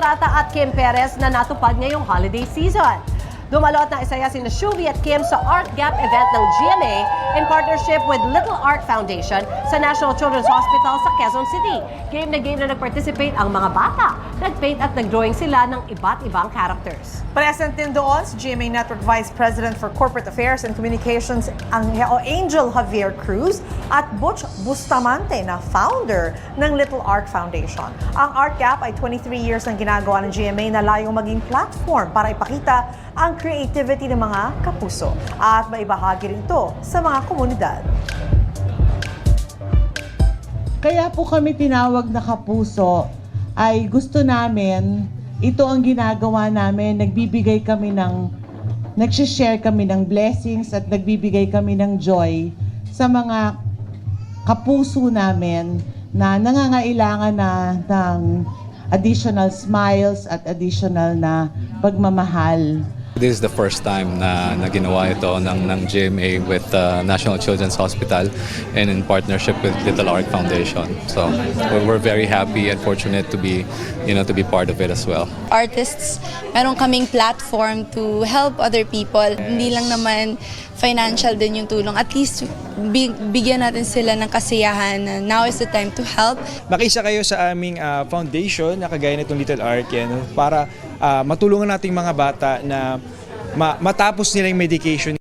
Estrata at Kim Perez na natupad ngayong holiday season. Dumalot na isaya sina Shuvi at Kim sa Art Gap event ng GMA in partnership with Little Art Foundation sa National Children's Hospital sa Quezon City. Game na nag-participate ang mga bata. Nag-paint at nag-drawing sila ng iba't ibang characters. Present din doon si GMA Network Vice President for Corporate Affairs and Communications Angel Javier Cruz at Butch Bustamante na founder ng Little Art Foundation. Ang Art Gap ay 23 years nang ginagawa ng GMA na layong maging platform para ipakita ang creativity ng mga kapuso at maibahagi rin ito sa mga komunidad. Kaya po kami tinawag na Kapuso ay gusto namin, ito ang ginagawa namin, nagsishare kami ng blessings at nagbibigay kami ng joy sa mga kapuso namin na nangangailangan na ng additional smiles at additional na pagmamahal. This is the first time na ginawa ito ng GMA with National Children's Hospital and in partnership with Little Art Foundation. So we're very happy and fortunate to be part of it as well. Artists, meron kaming platform to help other people. Hindi lang naman financial din yung tulong. At least bigyan natin sila ng kasiyahan na now is the time to help. Makisa kayo sa aming foundation na kagaya nitong Little Art yan, para matulungan nating mga bata na matapos nila yung medication.